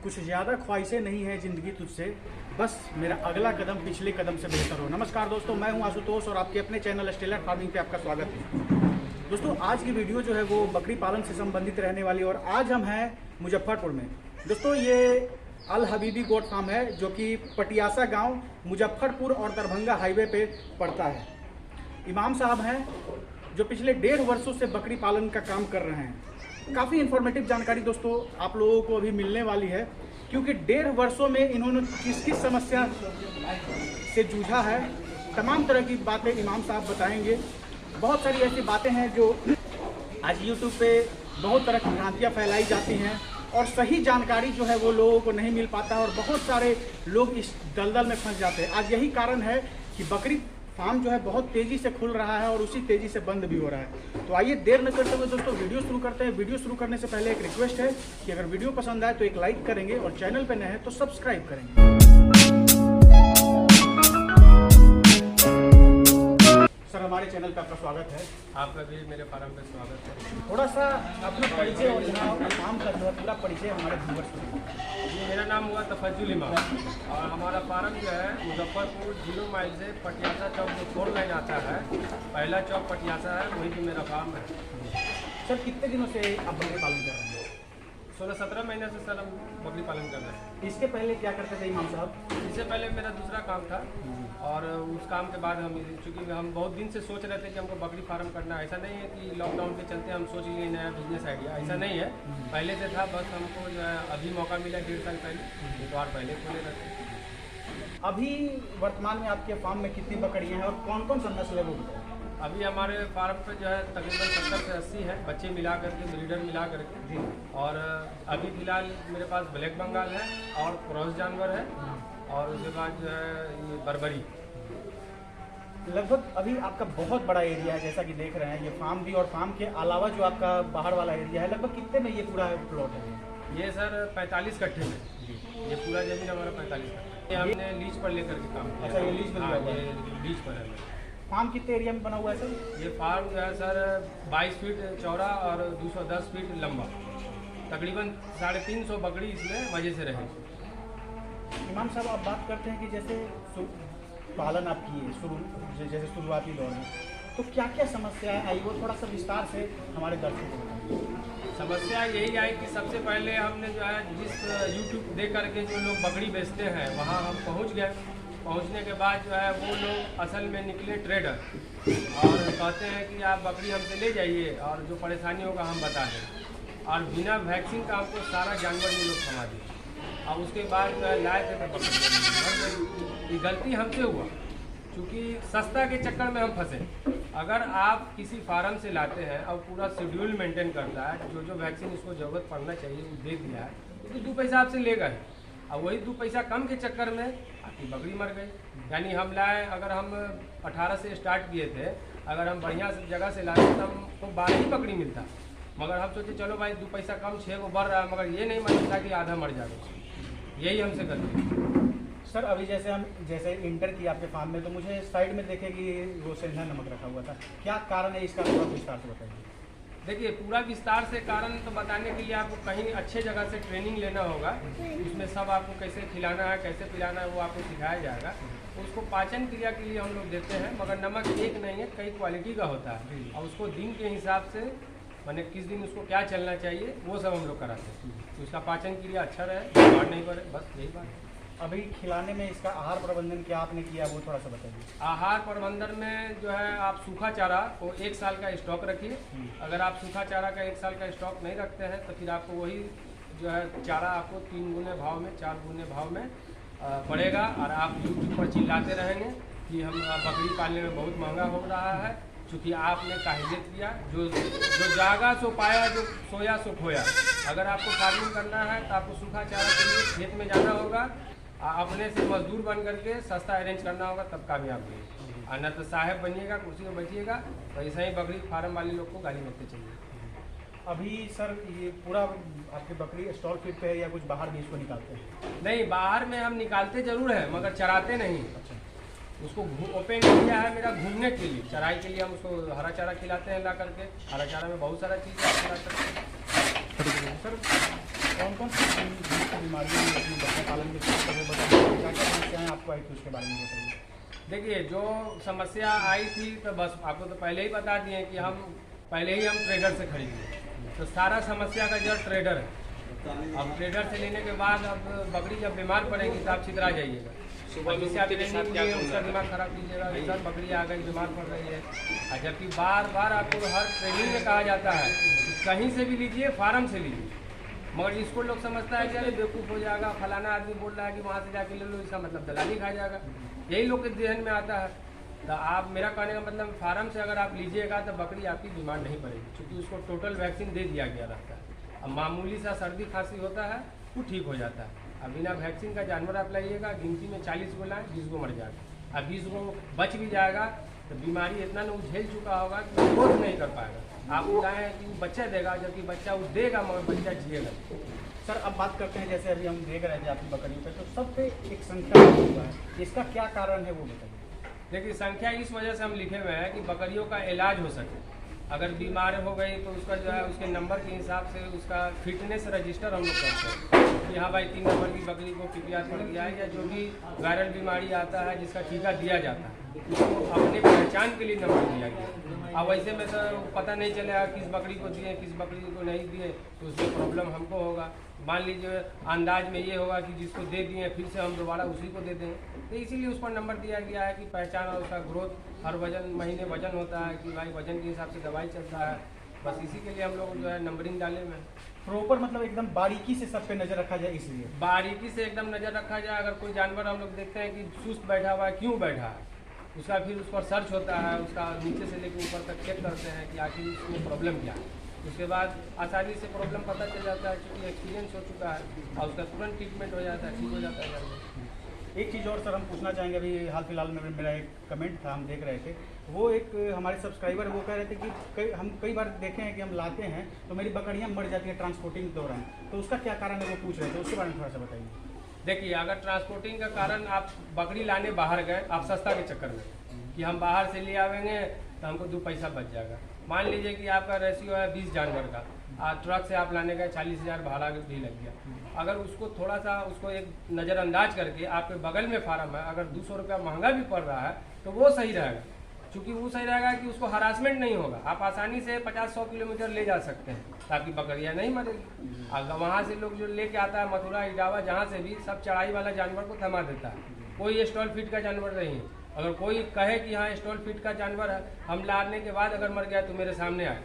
कुछ ज़्यादा ख्वाहिशें नहीं है ज़िंदगी तुझसे, बस मेरा अगला कदम पिछले कदम से बेहतर हो। नमस्कार दोस्तों, मैं हूं आशुतोष और आपके अपने चैनल स्टेलर फार्मिंग पे आपका स्वागत है। दोस्तों, आज की वीडियो जो है वो बकरी पालन से संबंधित रहने वाली है और आज हम हैं मुजफ्फरपुर में। दोस्तों, ये अल हबीबी गोट फार्म है जो कि पटियासा गाँव मुजफ्फरपुर और दरभंगा हाईवे पे पड़ता है। इमाम साहब हैं जो पिछले 1.5 वर्षों से बकरी पालन का काम कर रहे हैं। काफ़ी इन्फॉर्मेटिव जानकारी दोस्तों आप लोगों को अभी मिलने वाली है, क्योंकि 1.5 वर्षों में इन्होंने किस किस समस्या से जूझा है, तमाम तरह की बातें इमाम साहब बताएंगे। बहुत सारी ऐसी बातें हैं जो आज यूट्यूब पे बहुत तरह की भ्रांतियाँ फैलाई जाती हैं और सही जानकारी जो है वो लोगों को नहीं मिल पाता और बहुत सारे लोग इस दलदल में फंस जाते हैं। आज यही कारण है कि बकरी फार्म जो है बहुत तेज़ी से खुल रहा है और उसी तेज़ी से बंद भी हो रहा है। तो आइए देर न करते हुए दोस्तों वीडियो शुरू करते हैं। वीडियो शुरू करने से पहले एक रिक्वेस्ट है कि अगर वीडियो पसंद आए तो एक लाइक करेंगे और चैनल पर नए हैं तो सब्सक्राइब करेंगे। सर, हमारे चैनल पर आपका स्वागत है। आपका भी मेरे फार्म पे स्वागत है। थोड़ा सा अपना परिचय और यहाँ काम का जो है पूरा परिचय हमारे व्यूअर्स को। जी, मेरा नाम हुआ तफज्जुल इमाम और हमारा फार्म जो है मुजफ्फरपुर 0 माइल से पटियासा चौक जो 4 लाइन आता है, पहला चौक पटियासा है, वहीं पे मेरा फार्म है। सर, कितने दिनों से आप बकरी पालन कर रहे हैं? 16-17 महीने से सर हम बकरी पालन कर रहे हैं। इसके पहले क्या करते थे इमाम साहब? इससे पहले मेरा दूसरा काम था और उस काम के बाद हम, चूँकि हम बहुत दिन से सोच रहे थे कि हमको बकरी फार्म करना है। ऐसा नहीं है कि लॉकडाउन के चलते हम सोच लिए नया बिजनेस आइडिया, ऐसा नहीं है। पहले से था, बस हमको जो है अभी मौका मिला 1.5 साल पहले, 2 बार पहले खोले रहते। अभी वर्तमान में आपके फार्म में कितनी बकरियां हैं और कौन कौन सा नस्ल है वो? अभी हमारे फार्म पे जो है तकरीबन 70 से 80 है, बच्चे मिला करके, ब्रीडर मिला करके जी। और अभी फ़िलहाल मेरे पास ब्लैक बंगाल है और क्रॉस जानवर है और उसके बाद जो है ये बर्बरी। लगभग अभी आपका बहुत बड़ा एरिया है, जैसा कि देख रहे हैं। ये फार्म भी और फार्म के अलावा जो आपका बाहर वाला एरिया है, लगभग कितने में ये पूरा प्लॉट है? ये सर 45 कट्ठे में ये पूरा ज़मीन हमारा 45 कट्ठे। ये हमने लीज पर लेकर के काम किया। अच्छा, ये लीज पर? हाँ, ये लीज पर है। फार्म कितने एरिया में बना हुआ है सर? ये फार्म जो है सर 22 फीट चौड़ा और 210 फीट लंबा, तकरीबन 350 बकरी इसमें मज़े से रहे। इमाम साहब, आप बात करते हैं कि जैसे पालन आप किए जैसे शुरुआती दौर में, तो क्या क्या समस्याएं आई वो थोड़ा सा विस्तार से हमारे दर्शकों को बताइए। समस्या यही आई कि सबसे पहले हमने जो है जिस यूट्यूब दे करके जो लोग बकरी बेचते हैं वहाँ हम पहुँच गए। पहुँचने के बाद जो है वो लोग असल में निकले ट्रेडर और कहते हैं कि आप बकरी हमसे ले जाइए और जो परेशानी होगा हम बता दें, और बिना वैक्सीन का हमको सारा जानवर ये लोग थमा दिए। और उसके बाद जो है लाए थे तो बकरी, ये गलती हमसे हुआ क्योंकि सस्ता के चक्कर में हम फंसे। अगर आप किसी फार्म से लाते हैं और पूरा शेड्यूल मेंटेन करता है, जो जो वैक्सीन इसको ज़रूरत पड़ना चाहिए वो दे दिया है, तो 2 पैसा आपसे लेगा ही, और वही 2 पैसा कम के चक्कर में आपकी बकरी मर गई। यानी हम लाए, अगर हम 18 से स्टार्ट किए थे, अगर हम बढ़िया जगह से लाते तो हमको 12 ही बकरी मिलता, मगर हम सोचे चलो भाई 2 पैसा कम, 6 को बढ़ रहा है, मगर ये नहीं मतलब कि आधा मर जाएगा। यही हमसे गलती। सर, अभी जैसे इंटर किया आपके फार्म में, तो मुझे साइड में देखे कि वो सेंधा नमक रखा हुआ था, क्या कारण है इसका? थोड़ा विस्तार से बताइए। देखिए, पूरा विस्तार से कारण तो बताने के लिए आपको कहीं अच्छे जगह से ट्रेनिंग लेना होगा। उसमें सब आपको कैसे खिलाना है, कैसे पिलाना है, वो आपको सिखाया जाएगा। उसको पाचन क्रिया के लिए हम लोग देते हैं, मगर नमक एक नहीं है, कई क्वालिटी का होता है और उसको दिन के हिसाब से, मैंने किस दिन उसको क्या चलना चाहिए वो सब हम लोग कराते हैं, तो उसका पाचन क्रिया अच्छा रहे, बीमार नहीं पड़े, बस यही बात है। अभी खिलाने में इसका आहार प्रबंधन क्या आपने किया वो थोड़ा सा बताइए। आहार प्रबंधन में जो है आप सूखा चारा को 1 साल का स्टॉक रखिए। अगर आप सूखा चारा का 1 साल का स्टॉक नहीं रखते हैं तो फिर आपको वही जो है चारा आपको 3 गुने भाव में, 4 गुने भाव में पड़ेगा और आप यूट्यूब पर चिल्लाते रहेंगे कि हम बकरी पालने में बहुत महंगा हो रहा है। चूँकि आपने काहिलियत किया, जो जागा सो पाया, जो सोया सो खोया। अगर आपको फार्मिंग करना है तो आपको सूखा चारा के लिए खेत में जाना होगा, अपने से मजदूर बन करके सस्ता अरेंज करना होगा, तब कामयाब होगी। और न तो साहब बनिएगा, कुर्सी में बैठिएगा, तो ऐसा ही बकरी फार्म वाले लोग को गाली देते चलिए। अभी सर ये पूरा आपके बकरी स्टॉल फीड पे है या कुछ बाहर भी इसको निकालते हैं? नहीं, बाहर में हम निकालते जरूर है मगर चराते नहीं। अच्छा, उसको ओपन किया है मेरा घूमने के लिए, चराई के लिए हम उसको हरा चारा खिलाते हैं ला करके। हरा चारा में बहुत सारा चीज़ खिला सकते हैं। सर, कौन कौन सी बीमारियाँ हैं अपने बकरी पालन के क्षेत्र में बताइए, क्या क्या समस्याएँ आपको आई थी उसके बारे में बताइए। देखिए, जो समस्या आई थी तो बस आपको तो पहले ही बता दिए कि हम पहले ही हम ट्रेडर से खरीदे, तो सारा समस्या का जड़ ट्रेडर है। अब ट्रेडर से लेने के बाद अब बकरी जब बीमार पड़ेगी तो आप छितरा जाइएगा, जैसे आप ट्रेनिंग लिए उसका दिमाग खराब कीजिएगा कि सर बकरी आ गई बीमार पड़ रही है। और जबकि बार बार आपको हर ट्रेनिंग में कहा जाता है कि कहीं से भी लीजिए, फार्म से लीजिए, मगर इसको लोग समझता है कि अरे बेवकूफ़ हो जाएगा, फलाना आदमी बोल रहा है कि वहाँ से जाके ले लो, इसका मतलब दलाली खा जाएगा, यही लोग के जहन में आता है। तो आप, मेरा कहने का मतलब फार्म से अगर आप लीजिएगा तो बकरी आपकी बीमार नहीं पड़ेगी, क्योंकि उसको टोटल वैक्सीन दे दिया गया रहता है। अब मामूली सा सर्दी खांसी होता है वो ठीक हो जाता है। अब बिना वैक्सीन का जानवर आप लाइएगा, गिनती में 40 गो लाएँ, 20 गो मर जाएगा। अब 20 गो बच भी जाएगा तो बीमारी इतना न झेल चुका होगा कि वो ग्रोथ नहीं कर पाएगा। आप लाएँ कि वो बच्चा देगा, जबकि बच्चा वो देगा मगर बच्चा जिएगा। सर अब बात करते हैं, जैसे अभी हम देख रहे थे आपकी बकरियों पे, तो सब पे एक संख्या हुआ है, इसका क्या कारण है वो बताइए। देखिए, संख्या इस वजह से हम लिखे हुए हैं कि बकरियों का इलाज हो सके। अगर बीमार हो गई तो उसका जो है उसके नंबर के हिसाब से उसका फिटनेस रजिस्टर हम लोग करते हैं कि हाँ भाई 3 नंबर की बकरी को पिपिया पड़ गया है, या जो भी वायरल बीमारी आता है जिसका टीका दिया जाता है उसको अपने पहचान के लिए नंबर दिया गया। अब वैसे में सर पता नहीं चलेगा किस बकरी को दिए किस बकरी को नहीं दिए, तो उसमें प्रॉब्लम हमको होगा। मान लीजिए अंदाज में ये होगा कि जिसको दे दिए फिर से हम दोबारा उसी को दे दें, तो इसीलिए उस पर नंबर दिया गया है कि पहचान और उसका ग्रोथ, हर वजन महीने वजन होता है कि भाई वजन के हिसाब से दवाई चलता है, बस इसी के लिए हम लोग जो है नंबरिंग डाले में। प्रॉपर मतलब एकदम बारीकी से सब पे नजर रखा जाए, इसलिए बारीकी से एकदम नज़र रखा जाए। अगर कोई जानवर हम लोग देखते हैं कि सुस्त बैठा हुआ है, क्यों बैठा है, उसका फिर उस पर सर्च होता है, उसका नीचे से लेकर ऊपर तक चेक करते हैं कि आखिर उसमें प्रॉब्लम क्या है। उसके बाद आसानी से प्रॉब्लम पता चल जाता है, क्योंकि एक्सपीरियंस हो चुका है और उसका तुरंत ट्रीटमेंट हो जाता है, ठीक हो जाता है। एक चीज़ और सर हम पूछना चाहेंगे, अभी हाल फिलहाल में मेरा एक कमेंट था, हम देख रहे थे, वो एक हमारे सब्सक्राइबर वो कह रहे थे कि हम कई बार देखे हैं कि हम लाते हैं तो मेरी बकरियां मर जाती हैं ट्रांसपोर्टिंग के दौरान, तो उसका क्या कारण है वो पूछ रहे थे, उसके बारे में थोड़ा सा बताइए। देखिए, अगर ट्रांसपोर्टिंग का कारण आप बकरी लाने बाहर गए, आप सस्ता के चक्कर में कि हम बाहर से ले आवेंगे तो हमको 2 पैसा बच जाएगा। मान लीजिए कि आपका रेशियो है 20 जानवर का, ट्रक से आप लाने गए 40,000 भाड़ा भी लग गया। अगर उसको थोड़ा सा उसको एक नज़रअंदाज करके आपके बगल में फार्म है, अगर 200 रुपया महंगा भी पड़ रहा है तो वो सही रहेगा, क्योंकि वो सही रहेगा कि उसको हरासमेंट नहीं होगा। आप आसानी से 50-100 किलोमीटर ले जा सकते हैं ताकि बकरियाँ नहीं मरेगी। अगर वहाँ से लोग जो लेके आता है मथुरा इटावा जहाँ से भी, सब चढ़ाई वाला जानवर को थमा देता है, कोई स्टॉल फीड का जानवर नहीं है। अगर कोई कहे कि हाँ स्टॉल फीड का जानवर है, हम लाने के बाद अगर मर गया तो मेरे सामने आए।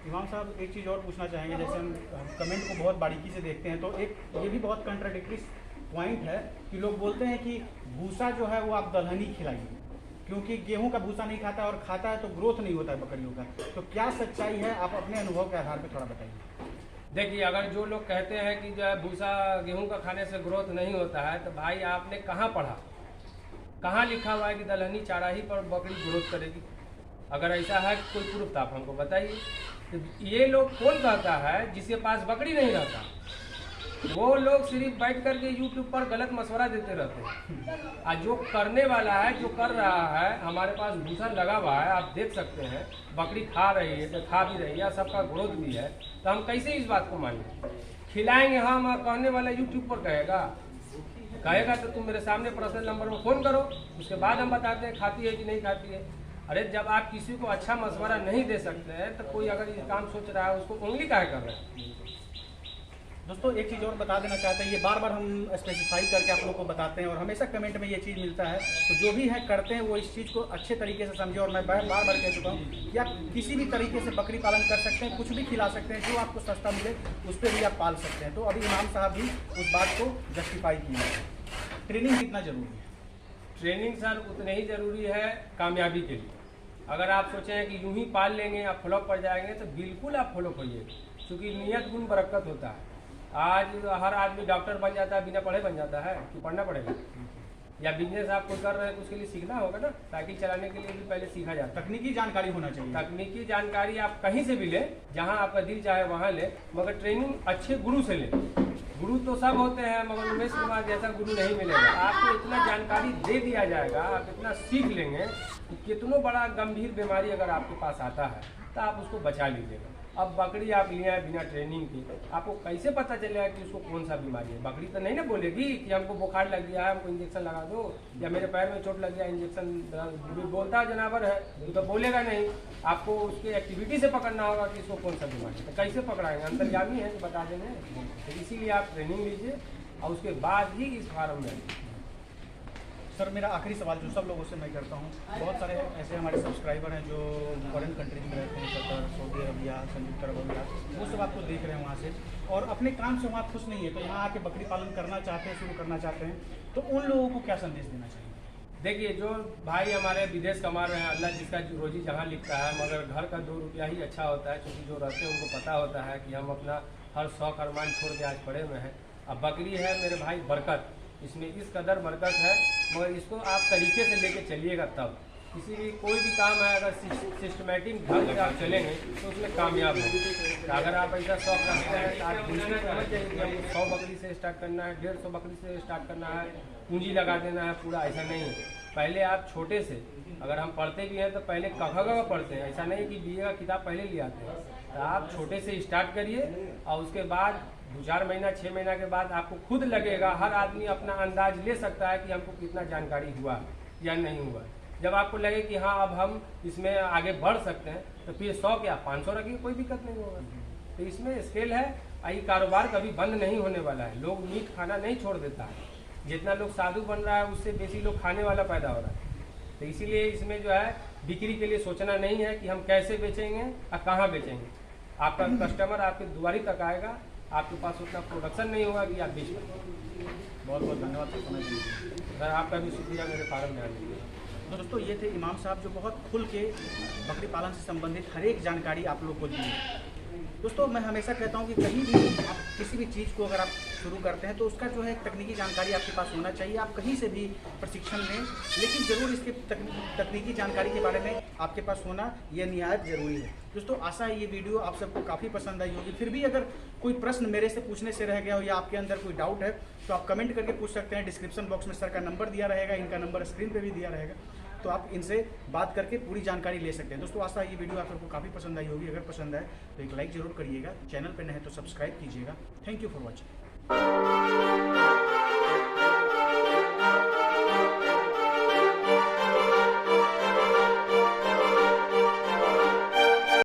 इमाम साहब एक चीज़ और पूछना चाहेंगे, जैसे हम कमेंट को बहुत बारीकी से देखते हैं तो एक ये भी बहुत कंट्राडिक्टरी पॉइंट है कि लोग बोलते हैं कि भूसा जो है वो आप दलहनी खिलाइए, क्योंकि गेहूं का भूसा नहीं खाता और खाता है तो ग्रोथ नहीं होता है बकरियों का, तो क्या सच्चाई है, आप अपने अनुभव के आधार पर थोड़ा बताइए। देखिए, अगर जो लोग कहते हैं कि जो है भूसा गेहूं का खाने से ग्रोथ नहीं होता है, तो भाई आपने कहाँ पढ़ा, कहाँ लिखा हुआ है कि दलहनी चारा ही पर बकरी ग्रोथ करेगी? अगर ऐसा है कोई प्रूफ तो आप हमको बताइए। तो ये लोग कौन कहता है जिसके पास बकरी नहीं रहता, वो लोग सिर्फ बैठ करके यूट्यूब पर गलत मशवरा देते रहते हैं। और जो करने वाला है, जो कर रहा है, हमारे पास भूसा लगा हुआ है, आप देख सकते हैं, बकरी खा रही है, तो खा भी रही है, सबका ग्रोथ भी है, तो हम कैसे इस बात को मानें? खिलाएंगे हम, कहने वाला यूट्यूब पर कहेगा तो तुम मेरे सामने पर्सनल नंबर पर फ़ोन करो, उसके बाद हम बताते हैं खाती है कि नहीं खाती है। अरे जब आप किसी को अच्छा मशवरा नहीं दे सकते हैं तो कोई अगर ये काम सोच रहा है उसको उंगली काहे कर रहे हैं? दोस्तों एक चीज़ और बता देना चाहते हैं, ये बार बार हम स्पेसिफाई करके आप लोग को बताते हैं और हमेशा कमेंट में ये चीज़ मिलता है, तो जो भी है करते हैं वो इस चीज़ को अच्छे तरीके से समझे। और मैं बार बार कह चुका हूँ कि आप किसी भी तरीके से बकरी पालन कर सकते हैं, कुछ भी खिला सकते हैं, जो आपको सस्ता मिले उस पर भी आप पाल सकते हैं। तो अभी इमाम साहब भी उस बात को जस्टिफाई किए हैं। ट्रेनिंग कितना जरूरी है? ट्रेनिंग सर उतनी ही ज़रूरी है कामयाबी के लिए। अगर आप सोचें कि यूं ही पाल लेंगे आप फ्लॉप पर जाएंगे तो बिल्कुल आप फ्लॉप होइए, क्योंकि नियत गुण बरकत होता है। आज हर आदमी डॉक्टर बन जाता है बिना पढ़े बन जाता है कि पढ़ना पड़ेगा? या बिजनेस आप कोई कर रहे हैं तो उसके लिए सीखना होगा ना। साइकिल चलाने के लिए भी पहले सीखा जाता है, तकनीकी जानकारी होना चाहिए। तकनीकी जानकारी आप कहीं से भी लें, जहाँ आपका दिल चाहे वहाँ लें, मगर ट्रेनिंग अच्छे गुरु से लें। गुरु तो सब होते हैं मगर उमेश कुमार जैसा गुरु नहीं मिलेगा। आपको इतना जानकारी दे दिया जाएगा, आप इतना सीख लेंगे कि कितनों बड़ा गंभीर बीमारी अगर आपके पास आता है तो आप उसको बचा लीजिएगा। अब बकरी आप लिए हैं बिना ट्रेनिंग के, आपको कैसे पता चलेगा कि उसको कौन सा बीमारी है? बकरी तो नहीं ना बोलेगी कि हमको बुखार लग गया है, हमको इंजेक्शन लगा दो, या मेरे पैर में चोट लग गया इंजेक्शन। बोलता जानवर है तो बोलेगा नहीं, आपको उसके एक्टिविटी से पकड़ना होगा कि इसको कौन सा बीमारी है। तो कैसे पकड़ाएंगे? अंतर्यामी है तो बता देंगे। तो इसीलिए आप ट्रेनिंग लीजिए और उसके बाद ही इस फार्म में। सर मेरा आखिरी सवाल जो सब लोगों से मैं करता हूँ, बहुत सारे ऐसे हमारे सब्सक्राइबर हैं जो फॉरेन कंट्रीज में रहते हैं, कतर, सऊदी अरबिया, संयुक्त अरब अमीरात, वो सब आपको देख रहे हैं वहाँ से, और अपने काम से वहाँ खुश नहीं है, तो यहाँ आके बकरी पालन करना चाहते हैं, शुरू करना चाहते हैं, तो उन लोगों को क्या संदेश देना चाहिए? देखिए, जो भाई हमारे विदेश कमा रहे हैं, अल्लाह जिसका रोजी जहाँ लिखता है, मगर घर का 2 रुपया ही अच्छा होता है, क्योंकि जो रहते हैं उनको पता होता है कि हम अपना हर शौक अरमान छोड़ के आज पड़े हुए हैं। अब बकरी है मेरे भाई बरकत, इसमें इस कदर बरकत है, मगर इसको आप तरीके से लेके चलिएगा तब। इसीलिए कोई भी काम है अगर सिस्टमेटिक ढंग से आप चलेंगे तो उसमें कामयाब होंगे। अगर आप ऐसा शौक रखते हैं तो आप बिल्कुल समझ जाइए कि हमको 100 बकरी से स्टार्ट करना है, 150 बकरी से स्टार्ट करना है, पूंजी लगा देना है पूरा, ऐसा नहीं है। पहले आप छोटे से, अगर हम पढ़ते भी हैं तो पहले कखा पढ़ते हैं, ऐसा नहीं कि बीए का किताब पहले ले आते हैं। तो आप छोटे से स्टार्ट करिए और उसके बाद 2-4 महीना 6 महीना के बाद आपको खुद लगेगा, हर आदमी अपना अंदाज ले सकता है कि हमको कितना जानकारी हुआ या नहीं हुआ। जब आपको लगे कि हाँ अब हम इसमें आगे बढ़ सकते हैं तो फिर 100 क्या 500 रखिए, कोई दिक्कत नहीं होगा। तो इसमें स्केल है, ये कारोबार कभी बंद नहीं होने वाला है। लोग मीट खाना नहीं छोड़ देता है, जितना लोग साधु बन रहा है उससे बेसी लोग खाने वाला पैदा हो रहा है। तो इसीलिए इसमें जो है बिक्री के लिए सोचना नहीं है कि हम कैसे बेचेंगे और कहाँ बेचेंगे। आपका कस्टमर आपके दुआरी तक आएगा, आपके पास उतना प्रोडक्शन नहीं होगा कि आप बेच पाएंगे। बहुत बहुत धन्यवाद सर, समय दीजिए। सर आपका भी शुक्रिया मेरे फार्म में आने के लिए। तो दोस्तों ये थे इमाम साहब जो बहुत खुल के बकरी पालन से संबंधित हर एक जानकारी आप लोग को दी है। दोस्तों मैं हमेशा कहता हूँ कि कहीं भी आप किसी भी चीज़ को अगर आप शुरू करते हैं तो उसका जो है तकनीकी जानकारी आपके पास होना चाहिए। आप कहीं से भी प्रशिक्षण लें, लेकिन ज़रूर इसके तकनीकी जानकारी के बारे में आपके पास होना यह निहायत ज़रूरी है। दोस्तों आशा है ये वीडियो आप सबको काफ़ी पसंद आई होगी। फिर भी अगर कोई प्रश्न मेरे से पूछने से रह गया हो या आपके अंदर कोई डाउट है तो आप कमेंट करके पूछ सकते हैं। डिस्क्रिप्शन बॉक्स में सर का नंबर दिया रहेगा, इनका नंबर स्क्रीन पे भी दिया रहेगा, तो आप इनसे बात करके पूरी जानकारी ले सकते हैं। दोस्तों आशा है ये वीडियो आप सबको काफ़ी पसंद आई होगी। अगर पसंद आए तो एक लाइक ज़रूर करिएगा, चैनल पर नए हैं तो सब्सक्राइब कीजिएगा। Thank you for watching.